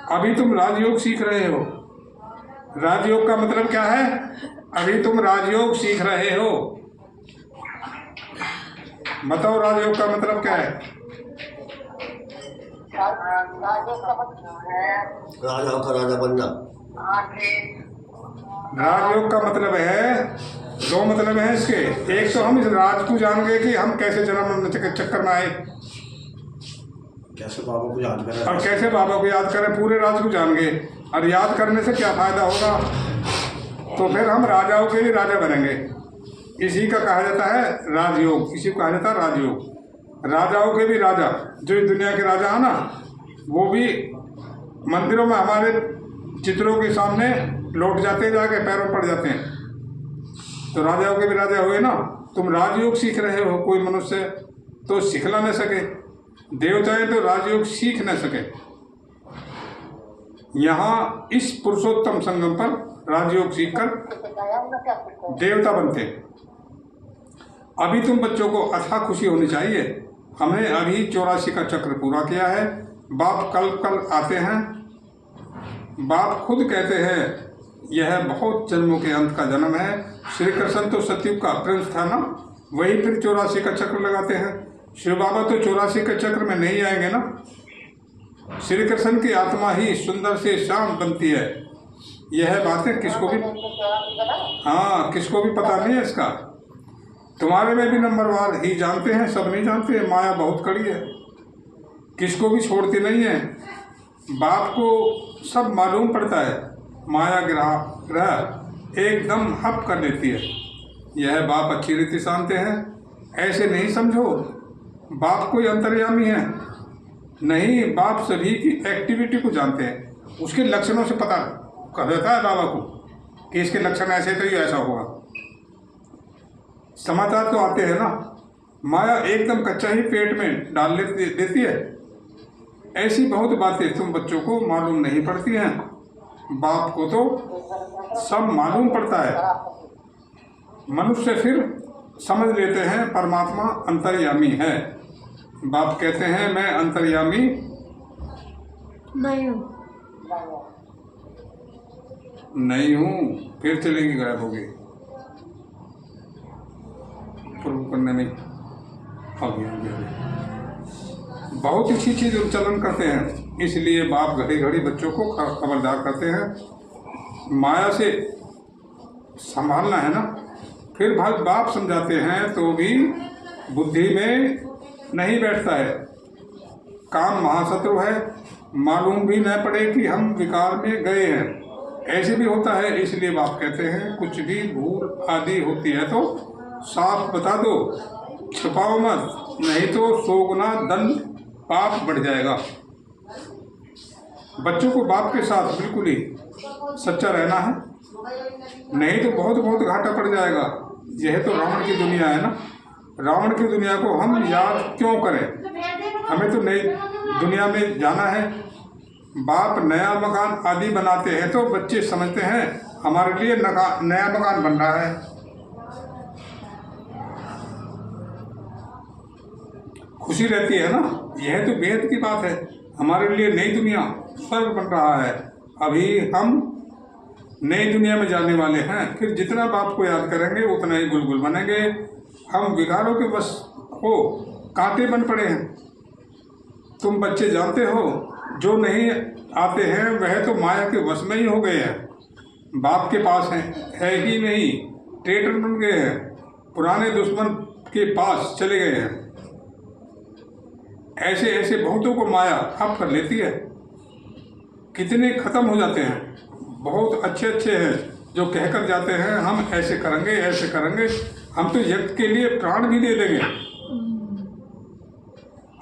अभी तुम राजयोग सीख रहे हो। राजयोग का मतलब क्या है? अभी तुम राजयोग सीख रहे हो। बताओ राजयोग का मतलब क्या है? राजा का राजा बनना। राजयोग का मतलब है, दो मतलब है इसके। एक तो हम इस राज को जान गए कि हम कैसे जन्म मरण के चक्कर में आए, कैसे बाबा को याद करें, और कैसे बाबा को याद करें, पूरे राज को जान गए। और याद करने से क्या फायदा होगा? तो फिर हम राजाओं के भी राजा बनेंगे। इसी का कहा जाता है राजयोग, इसी को कहा जाता है राजयोग। राजाओं के भी राजा, जो इस दुनिया के राजा है ना, वो भी मंदिरों में हमारे चित्रों के सामने लौट जाते, जाके पैरों पड़ जाते हैं। तो राजाओं के भी राजा हुए ना। तुम राजयोग सीख रहे हो, कोई मनुष्य तो सिखला न सके, देवताएं तो राजयोग सीख न सके। यहाँ इस पुरुषोत्तम संगम पर राजयोग सीखकर देवता बनते। अभी तुम बच्चों को अथाह खुशी होनी चाहिए। हमने अभी 84 का चक्र पूरा किया है। बाप कल कल आते हैं। बाप खुद कहते हैं यह बहुत जन्मों के अंत का जन्म है। श्री कृष्ण तो सतयुग का प्रिंस था ना, वही फिर 84 का चक्र लगाते हैं। शिव बाबा तो 84 के चक्र में नहीं आएंगे ना। श्री कृष्ण की आत्मा ही सुंदर से शांत बनती है। यह बातें किसको भी किसको भी पता नहीं है इसका। तुम्हारे में भी नंबरवार ही जानते हैं, सब नहीं जानते। माया बहुत कड़ी है, किसको भी छोड़ती नहीं है। बाप को सब मालूम पड़ता है। माया ग्रह एकदम हप कर देती है। यह बाप अच्छी रीति जानते हैं। ऐसे नहीं समझो बाप कोई अंतर्यामी है, नहीं। बाप सभी की एक्टिविटी को जानते हैं। उसके लक्षणों से पता कर देता है बाबा को कि इसके लक्षण ऐसे तो ये ऐसा होगा। समाचार तो आते हैं ना। माया एकदम कच्चा ही पेट में डाल देती है। ऐसी बहुत बातें तुम बच्चों को मालूम नहीं पड़ती हैं। बाप को तो सब मालूम पड़ता है। मनुष्य फिर समझ लेते हैं परमात्मा अंतर्यामी है। बाप कहते हैं मैं अंतर्यामी नहीं हूँ। फिर चलेगी, गायब होगी। प्रूव करने में बहुत अच्छी चीज चलन करते हैं। इसलिए बाप घड़ी घड़ी बच्चों को खबरदार करते हैं। माया से संभालना है ना। फिर बाप समझाते हैं तो भी बुद्धि में नहीं बैठता है। काम महाशत्रु है, मालूम भी न पड़े कि हम विकार में गए हैं। ऐसे भी होता है। इसलिए बाप कहते हैं कुछ भी भूल आदि होती है तो साफ बता दो, छुपाओ मत, नहीं तो 100 गुना दंड पाप बढ़ जाएगा। बच्चों को बाप के साथ बिल्कुल ही सच्चा रहना है, नहीं तो बहुत बहुत घाटा पड़ जाएगा। यह तो रावण की दुनिया है ना। रावण की दुनिया को हम याद क्यों करें? हमें तो नई दुनिया में जाना है। बाप नया मकान आदि बनाते हैं तो बच्चे समझते हैं हमारे लिए नया मकान बन रहा है। खुशी रहती है ना। यह तो बेहद की बात है। हमारे लिए नई दुनिया स्वर्ग बन रहा है। अभी हम नई दुनिया में जाने वाले हैं। फिर जितना बाप को याद करेंगे उतना ही गुलगुल बनेंगे। हम विकारों के वश हो कांटे बन पड़े हैं। तुम बच्चे जानते हो जो नहीं आते हैं वह तो माया के वश में ही हो गए हैं। बाप के पास है ही नहीं, ट्रेटर बन गए हैं, पुराने दुश्मन के पास चले गए हैं। ऐसे ऐसे बहुतों को माया हप कर लेती है। कितने खत्म हो जाते हैं। बहुत अच्छे अच्छे हैं जो कहकर जाते हैं हम ऐसे करेंगे ऐसे करेंगे, हम तो यज्ञ के लिए प्राण भी दे देंगे।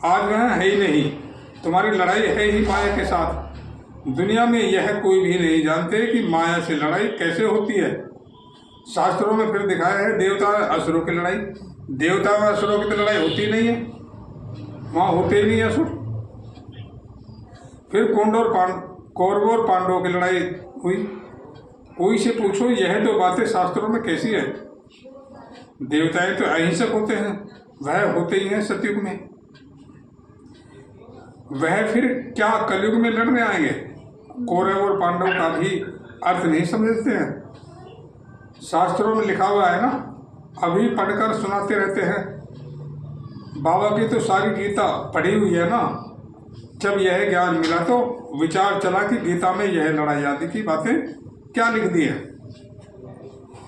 आज वह है ही नहीं। तुम्हारी लड़ाई है ही माया के साथ। दुनिया में यह कोई भी नहीं जानते कि माया से लड़ाई कैसे होती है। शास्त्रों में फिर दिखाया है देवता असुरों की लड़ाई। देवता और असुरों की तो लड़ाई होती नहीं है, वहाँ होते ही नहीं असुर। फिर कौरवों और पांडवों की लड़ाई हुई। कोई से पूछो यह तो बातें शास्त्रों में कैसी है। देवताएं तो अहिंसक होते हैं, वह होते ही हैं सतयुग में। वह फिर क्या कलयुग में लड़ने आएंगे? कौरव और पांडव का भी अर्थ नहीं समझते हैं? शास्त्रों में लिखा हुआ है ना, अभी पढ़कर सुनाते रहते हैं। बाबा की तो सारी गीता पढ़ी हुई है ना। जब यह ज्ञान मिला तो विचार चला कि गीता में यह लड़ाई आदि की बातें क्या लिख दी है।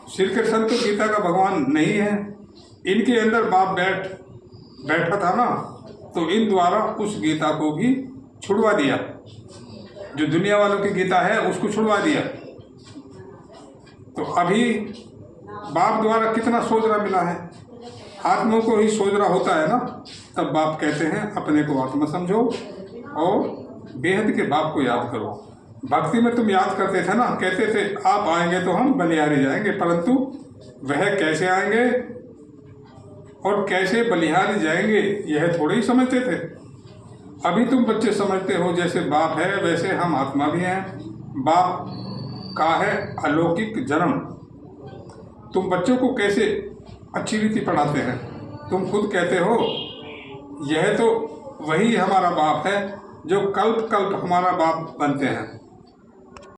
श्री कृष्ण तो गीता का भगवान नहीं है, इनके अंदर बाप बैठा था ना, तो इन द्वारा उस गीता को भी छुड़वा दिया। जो दुनिया वालों की गीता है उसको छुड़वा दिया। तो अभी बाप द्वारा कितना सोचना मिला है। आत्मा को ही सोचना होता है ना, तब बाप कहते हैं अपने को आत्मा समझो और बेहद के बाप को याद करो। भक्ति में तुम याद करते थे ना, कहते थे आप आएंगे तो हम बलिहारी जाएंगे, परंतु वह कैसे आएंगे और कैसे बलिहारी जाएंगे यह थोड़े ही समझते थे। अभी तुम बच्चे समझते हो जैसे बाप है वैसे हम आत्मा भी हैं। बाप का है अलौकिक जन्म। तुम बच्चों को कैसे अच्छी रीति पढ़ाते हैं। तुम खुद कहते हो यह तो वही हमारा बाप है जो कल्प कल्प हमारा बाप बनते हैं।